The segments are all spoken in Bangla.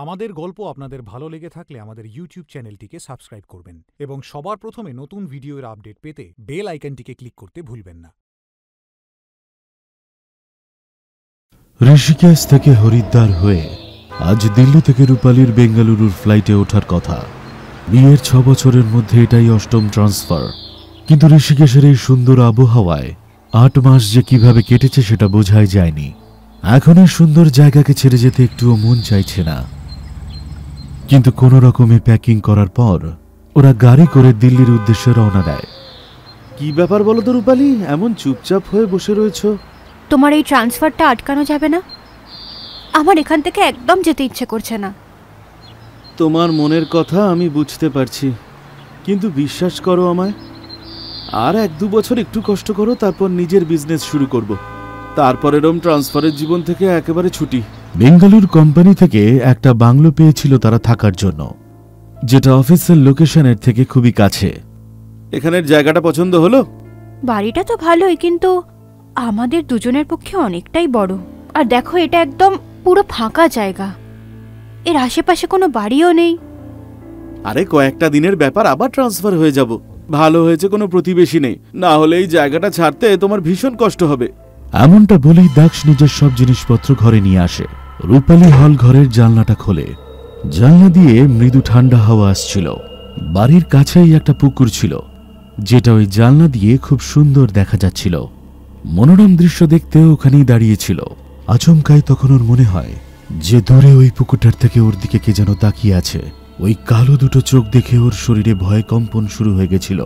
আমাদের গল্প আপনাদের ভালো লেগে থাকলে আমাদের ইউটিউব চ্যানেলটিকে সাবস্ক্রাইব করবেন এবং সবার প্রথমে নতুন ভিডিওর আপডেট পেতে বেল আইকনটিকে ক্লিক করতে ভুলবেন না। ঋষিকেশ থেকে হরিদ্বার হয়ে আজ দিল্লি থেকে রূপালীর বেঙ্গালুরুর ফ্লাইটে ওঠার কথা। বিয়ের 6 বছরের মধ্যে এটাই 8ম ট্রান্সফার। কিন্তু ঋষিকেশের এই সুন্দর আবহাওয়ায় 8 মাস যে কিভাবে কেটেছে সেটা বোঝাই যায়নি। এখন এই সুন্দর জায়গাকে ছেড়ে যেতে একটুও মন চাইছে না। কিন্তু কোনো রকমে প্যাকিং করার পর ওরা গাড়ি করে দিল্লির উদ্দেশ্যে রওনা দেয়। কি ব্যাপার বলো তো রূপালী, এমন চুপচাপ হয়ে বসে রয়েছো? তোমার এই ট্রান্সফারটা আটকানো যাবে না? আমার এখান থেকে একদম যেতে ইচ্ছে করছে না। তোমার মনের কথা আমি বুঝতে পারছি, কিন্তু বিশ্বাস করো আমায়, আর 1-2 বছর একটু কষ্ট করো, তারপর নিজের বিজনেস শুরু করব। তারপর এরম ট্রান্সফারের জীবন থেকে একেবারে ছুটি। বেঙ্গালুরু কোম্পানি থেকে একটা বাংলো পেয়েছিল তারা থাকার জন্য, যেটা অফিসের লোকেশনের থেকে খুবই কাছে। এখানের জায়গাটা পছন্দ হলো? বাড়িটা তো ভালোই, কিন্তু আমাদের দুজনের পক্ষে অনেকটাই বড়। আর দেখো, এটা একদম পুরো ফাঁকা জায়গা, এর আশেপাশে কোনো বাড়িও নেই। আরে কয়েকটা দিনের ব্যাপার, আবার ট্রান্সফার হয়ে যাব। ভালো হয়েছে কোনো প্রতিবেশী নেই, না হলে এই জায়গাটা ছাড়তে তোমার ভীষণ কষ্ট হবে। এমনটা বলেই দাক্ষ নিজের সব জিনিসপত্র ঘরে নিয়ে আসে। রূপালী হল ঘরের জানলাটা খোলে। জানলা দিয়ে মৃদু ঠান্ডা হাওয়া আসছিল। বাড়ির কাছেই একটা পুকুর ছিল, যেটা ওই জানলা দিয়ে খুব সুন্দর দেখা যাচ্ছিল। মনোরম দৃশ্য দেখতে ওখানেই দাঁড়িয়েছিল। আচমকাই তখন ওর মনে হয় যে দূরে ওই পুকুরটার থেকে ওর দিকে কে যেন তাকিয়ে আছে। ওই কালো দুটো চোখ দেখে ওর শরীরে ভয় কম্পন শুরু হয়ে গেছিল।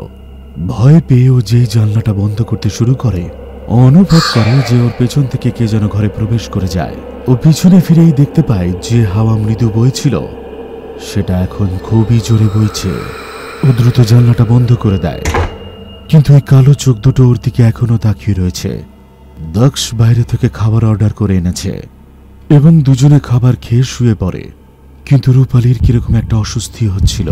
ভয় পেয়ে ও যেই জানলাটা বন্ধ করতে শুরু করে, অনুভব করে যে ওর পেছন থেকে কে যেন ঘরে প্রবেশ করে যায়। ও পিছনে ফিরেই দেখতে পায় যে হাওয়া মৃদু বইছিল, সেটা এখন খুবই জোরে বইছে। ও দ্রুত জানলাটা বন্ধ করে দেয়, কিন্তু ওই কালো চোখ দুটো ওর দিকে এখনো তাকিয়ে রয়েছে। দক্ষ বাইরে থেকে খাবার অর্ডার করে এনেছে এবং দুজনে খাবার খেয়ে শুয়ে পড়ে। কিন্তু রূপালীর কিরকম একটা অস্বস্তি হচ্ছিল।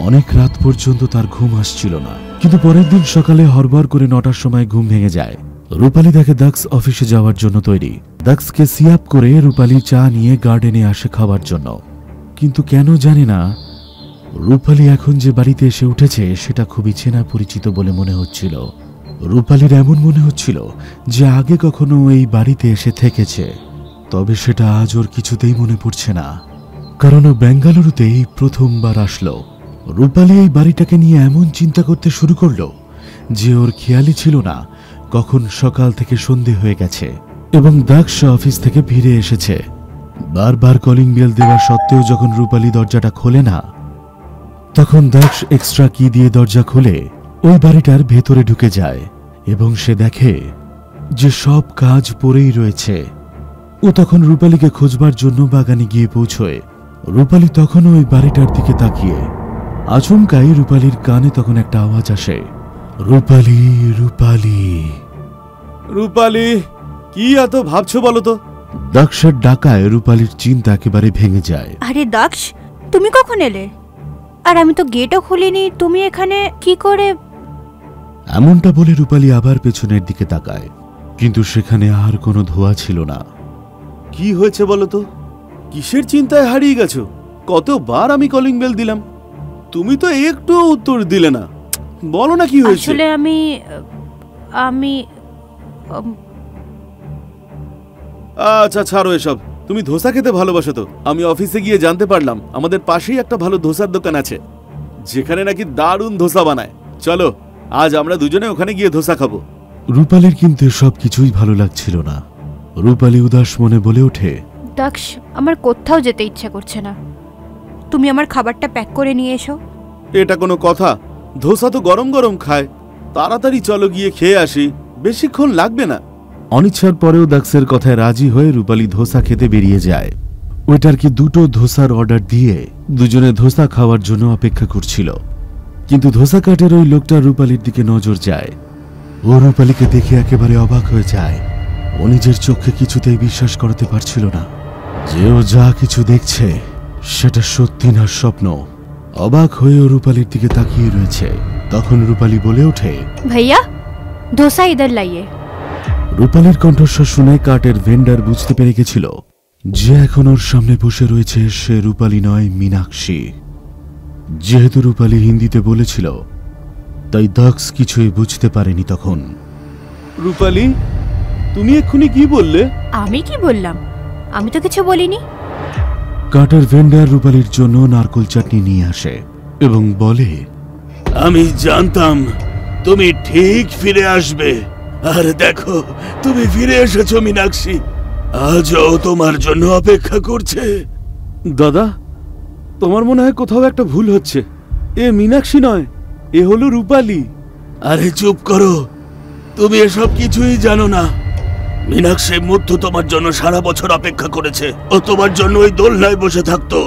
অনেক রাত পর্যন্ত তার ঘুম আসছিল না। কিন্তু পরের দিন সকালে হড়বড় করে 9টার সময় ঘুম ভেঙে যায়। রূপালী দেখে দক্ষ অফিসে যাওয়ার জন্য তৈরি। দক্ষকে সিয়াপ করে রূপালী চা নিয়ে গার্ডেনে আসে খাওয়ার জন্য। কিন্তু কেন জানি না, রূপালী এখন যে বাড়িতে এসে উঠেছে সেটা খুবই চেনা পরিচিত বলে মনে হচ্ছিল। রূপালীর এমন মনে হচ্ছিল যে আগে কখনো এই বাড়িতে এসে থেকেছে, তবে সেটা আজ ওর কিছুতেই মনে পড়ছে না, কারণ ও বেঙ্গালুরুতে এই প্রথমবার আসলো। রূপালী এই বাড়িটাকে নিয়ে এমন চিন্তা করতে শুরু করলো যে ওর খেয়ালই ছিল না কখন সকাল থেকে সন্ধে হয়ে গেছে এবং দক্ষ অফিস থেকে ফিরে এসেছে। বারবার কলিং বেল দেওয়া সত্ত্বেও যখন রূপালী দরজাটা খোলে না, তখন দক্ষ এক্সট্রা কি দিয়ে দরজা খুলে ওই বাড়িটার ভেতরে ঢুকে যায় এবং সে দেখে যে সব কাজ পড়েই রয়েছে। ও তখন রূপালীকে খোঁজবার জন্য বাগানে গিয়ে পৌঁছয়। রূপালী তখনও ওই বাড়িটার দিকে তাকিয়ে। আচমকাই রূপালীর কানে তখন একটা আওয়াজ আসে, রূপালী, রূপালী, রূপালী, কি এত ভাবছো বলো তো? দক্ষের ডাকায় রূপালীর চিন্তা একেবারে ভেঙে যায়। আরে দক্ষ, তুমি কখন এলে? আর আমি তো গেটও খুলিনি, তুমি এখানে কি করে? এমনটা বলে রূপালী আবার পেছনের দিকে তাকায়, কিন্তু সেখানে আর কোনো ধোঁয়া ছিল না। কি হয়েছে বলো তো? কিসের চিন্তায় হারিয়ে গেছো? কতবার আমি কলিং বেল দিলাম, তুমি তো একটু উত্তর দিলে না। বলো না কি হয়েছে? আসলে আমি আচ্ছা ছাড়ো এসব। তুমি ধোসা খেতে ভালোবাসো তো? আমি অফিসে গিয়ে জানতে পারলাম আমাদের পাশেই একটা ভালো ধোসার দোকান আছে, যেখানে নাকি দারুণ ধোসা বানায়। চলো আজ আমরা দুজনে ওখানে গিয়ে ধোসা খাবো। রূপালীর কিন্তু সবকিছুই ভালো লাগছিল না। রূপালী উদাস মনে বলে ওঠে, দক্ষ, আমার কোথাও যেতে ইচ্ছে করছে না। তুমি আমার খাবারটা প্যাক করে নিয়ে এসো। এটা কোনো কথা? ধোসা তো গরম গরম খায়। তাড়াতাড়ি চলো গিয়ে খেয়ে আসি, বেশিক্ষণ লাগবে না। অনিচ্ছার পরেও দক্ষের কথায় রাজি হয়ে রূপালী ধোসা খেতে বেরিয়ে যায়। ওইটার কি 2টো ধোসার অর্ডার দিয়ে দুজনে ধোসা খাওয়ার জন্য অপেক্ষা করছিল। কিন্তু ধোসা কাটের ওই লোকটা রূপালীর দিকে নজর যায়। ও রূপালীকে দেখে একেবারে অবাক হয়ে যায়। ও নিজের চোখে কিছুতেই বিশ্বাস করতে পারছিল না যে ও যা কিছু দেখছে সেটা সত্যি না স্বপ্ন। অবাক হয়ে ও রূপালীর দিকে তাকিয়ে রয়েছে। তখন রূপালী বলে ওঠে, ভাইয়া, ধোসা ইধার লাইয়ে। রূপালীর কণ্ঠস্বর শুনে কার্টের ভেন্ডার বুঝতে পেরে গেছিল যে এখন ওর সামনে বসে রয়েছে সে রূপালী নয়, মীনাক্ষী। যেহেতু রূপালী হিন্দিতে বলেছিল, তাই দক্ষ কিছুই বুঝতে পারেনি তখন। রূপালী, তুমি এক্ষুনি কি বললে? আমি কি বললাম? আমি তো কিছু বলিনি। কাঠের ভেন্ডার রূপালীর জন্য নারকোল চাটনি নিয়ে আসে এবং বলে, আমি জানতাম তুমি ঠিক ফিরে আসবে। আর দেখো, তুমি ফিরে এসেছো মীনাক্ষী। আজও তোমার জন্য অপেক্ষা করছে। দাদা, তোমার মনে হয় কোথাও একটা ভুল হচ্ছে। এ মীনাক্ষী নয়, এ হলো রূপালী। আরে চুপ করো, তুমি এসব কিছুই জানো না। মীনাক্ষী মুগ্ধ তোমার জন্য সারা বছর অপেক্ষা করেছে। ও তোমার জন্য ওই দোলনায় বসে থাকতো।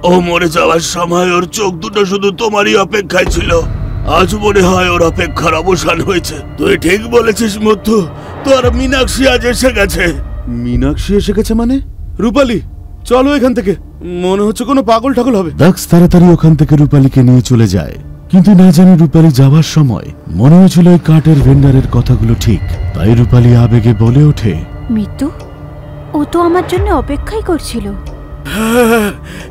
ও মরে যাওয়ার সময় ওর চোখ দুটো শুধু তোমারই অপেক্ষায় ছিল। আজ মনে হয় ওর অপেক্ষার অবসান হয়েছে। তুই ঠিক বলেছিস মুগ্ধ, তোর মীনাক্ষী আজ এসে গেছে। মীনাক্ষী এসে গেছে মানে? রূপালী, চলো এখান থেকে। মনে হচ্ছে কোনো পাগল ঠাগল হবে। দক্ষ তাড়াতাড়ি ওখান থেকে রূপালীকে নিয়ে চলে যায়, কিন্তু না জানি রূপালী যাবার সময় মনে হয়েছিল ওই কাঠের ভেন্ডারের কথাগুলো ঠিক। তাই রূপালী আবেগে বলে ওঠে, মিতু, ও তো আমার জন্য অপেক্ষাই করছিল। হ্যাঁ,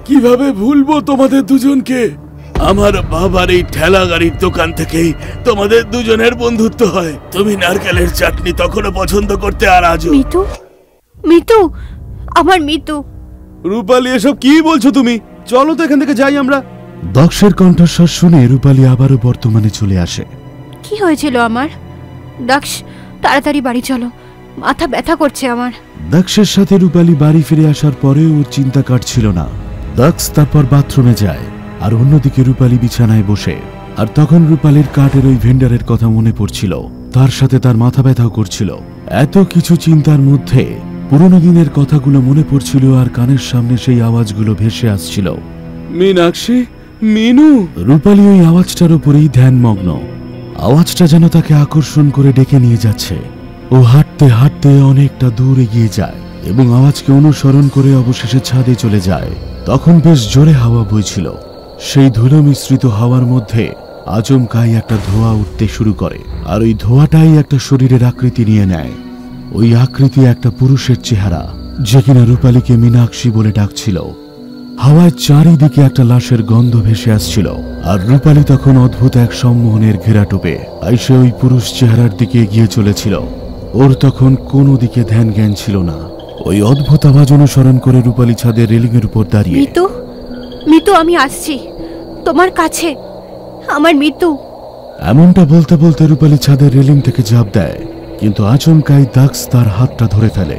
কিভাবে ভুলবো তোমাদের দুজনকে। আমার বাবার এই ঠেলা গাড়ির দোকান থেকেই তোমাদের দুজনের বন্ধুত্ব হয়। তুমি নারকেলের চাটনি তখনও পছন্দ করতে, আর আজও। মিতু, মিতু, আমার মিতু। রূপালী, এসব কি বলছো তুমি? চলো তো এখান থেকে যাই আমরা। দক্ষের কণ্ঠস্বর শুনে রূপালী আবারও বর্তমানে চলে আসে। কি হয়েছিল আমার? দক্ষ, তাড়াতাড়ি বাড়ি চলো, মাথা ব্যথা করছে আমার। দক্ষের সাথে রূপালী বাড়ি ফিরে আসার পরেও ওর চিন্তা কাটছিল না। দক্ষ তারপর বাথরুমে যায়, আর অন্যদিকে রূপালী বিছানায় বসে। আর তখন রূপালীর কাঠের ওই ভেন্ডারের কথা মনে পড়ছিল, তার সাথে তার মাথা ব্যথাও করছিল। এত কিছু চিন্তার মধ্যে পুরনো দিনের কথাগুলো মনে পড়ছিল, আর কানের সামনে সেই আওয়াজগুলো ভেসে আসছিল। মীনাক্ষী, মিনু। রূপালী ওই আওয়াজটার উপরেই ধ্যানমগ্ন। আওয়াজটা যেন তাকে আকর্ষণ করে ডেকে নিয়ে যাচ্ছে। ও হাঁটতে হাঁটতে অনেকটা দূর এগিয়ে যায় এবং আওয়াজকে অনুসরণ করে অবশেষে ছাদে চলে যায়। তখন বেশ জোরে হাওয়া বইছিল। সেই ধুলো মিশ্রিত হাওয়ার মধ্যে আচমকাই একটা ধোঁয়া উঠতে শুরু করে, আর ওই ধোঁয়াটাই একটা শরীরের আকৃতি নিয়ে নেয়। ওই আকৃতি একটা পুরুষের চেহারা, যে কিনা রূপালীকে মীনাক্ষী বলে ডাকছিল। হাওয়ায় চারিদিকে একটা লাশের গন্ধ ভেসে আসছিল, আর রূপালী তখন অদ্ভুত এক সম্মোহনের ঘেরাটোপে আইসে ওই পুরুষ চেহারার দিকে এগিয়ে চলেছিল। ওর তখন কোনো দিকে ধ্যান জ্ঞান ছিল না। ওই অদ্ভুত আওয়াজ অনুসরণ করে রূপালী ছাদের রেলিং এর উপর দাঁড়িয়ে, মিতু, মিতু, আমি আসছি তোমার কাছে, আমার মিতু। এমনটা বলতে বলতে রূপালী ছাদের রেলিং থেকে ঝাঁপ দেয়, কিন্তু আচমকাই দক্ষ তার হাতটা ধরে ফেলে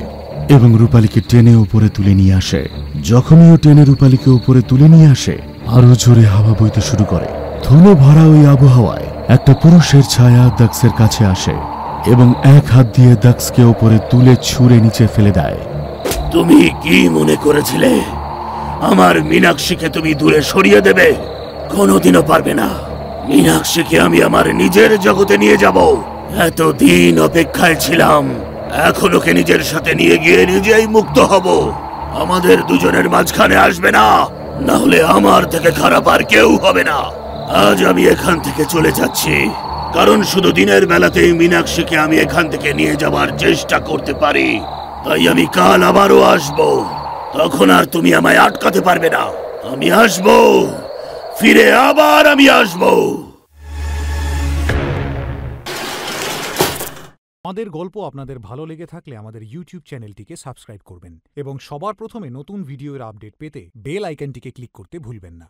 এবং রূপালীকে টেনে উপরে তুলে নিয়ে আসে। যখনই ও টেনে রূপালীকে উপরে তুলে নিয়ে আসে, আরো জোরে হাওয়া বইতে শুরু করে। ধুলো ভরা ওই আবহাওয়ায় একটা পুরুষের ছায়া দক্ষের কাছে আসে এবং এক হাত দিয়ে দক্ষকে উপরে তুলে ছুঁড়ে নিচে ফেলে দেয়। তুমি কি মনে করেছিলে আমার মীনাক্ষীকে তুমি দূরে সরিয়ে দেবে? কোনোদিনও পারবে না। মীনাক্ষীকে আমি আমার নিজের জগতে নিয়ে যাব। এতদিন অপেক্ষায় ছিলাম, এখন ওকে নিজের সাথে নিয়ে গিয়ে নিজেই মুক্ত হব। আমাদের দুজনের মাঝখানে আসবে না, না হলে আমার থেকে খারাপ আর কেউ হবে না। আজ আমি এখান থেকে চলে যাচ্ছি, কারণ শুধু দিনের বেলাতেই মীনাক্ষীকে আমি এখান থেকে নিয়ে যাবার চেষ্টা করতে পারি। তাই আমি কাল আবারও আসবো, তখন আর তুমি আমায় আটকাতে পারবে না। আমি আসবো, ফিরে আবার আমি আসবো। আমাদের গল্প আপনাদের ভালো লেগে থাকলে আমাদের ইউটিউব চ্যানেলটিকে সাবস্ক্রাইব করবেন এবং সবার প্রথমে নতুন ভিডিওর আপডেট পেতে বেল আইকনটিকে ক্লিক করতে ভুলবেন না।